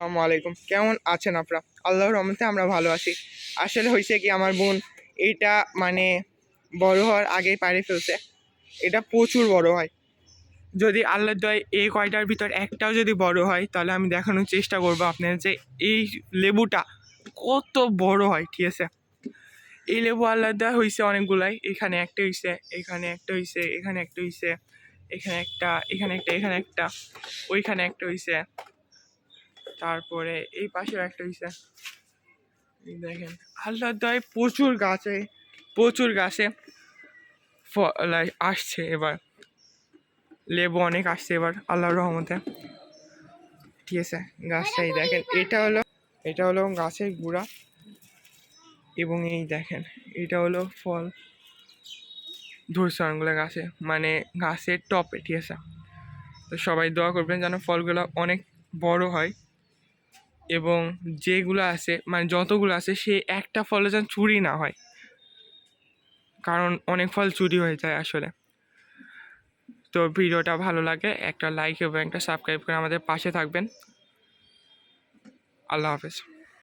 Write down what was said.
আসসালামু আলাইকুম, কেমন আছেন আপনারা? আল্লাহর রহমতে আমরা ভালো আছি। আসলে হয়েছে কি, আমার বোন এইটা মানে বড় হওয়ার আগেই পাড়ে ফেলছে। এটা প্রচুর বড় হয়। যদি আল্লাহর দয় এই কয়টার ভিতর একটাও যদি বড় হয়, তাহলে আমি দেখানোর চেষ্টা করবো আপনার যে এই লেবুটা কত বড় হয়। ঠিক আছে, এই লেবু আল্লাহর দয় হয়েছে অনেকগুলাই। এখানে একটা হয়েছে, এখানে একটা হয়েছে, এখানে একটা হয়েছে, এখানে একটা, এখানে একটা, এখানে একটা, ওইখানে একটা হয়েছে, তারপরে এই পাশেও একটা হয়েছে। দেখেন আল্লাহর দয় প্রচুর গাছে ফল আসছে। এবার লেবু অনেক আসছে এবার আল্লাহর রহমতে। ঠিক আছে, গাছটাই দেখেন, এটা হলো গাছের গুঁড়া, এবং এই দেখেন এটা হলো ফল ধরছে অনেকগুলো গাছে, মানে গাছের টপে। ঠিক আছে, তো সবাই দোয়া করবেন যেন ফলগুলো অনেক বড় হয়, এবং যেগুলো আছে মানে যতগুলো আছে সে একটা ফলে যেন চুরি না হয়, কারণ অনেক ফল চুরি হয়ে যায় আসলে। তো ভিডিওটা ভালো লাগে একটা লাইক এবং একটা সাবস্ক্রাইব করে আমাদের পাশে থাকবেন। আল্লাহ হাফেজ।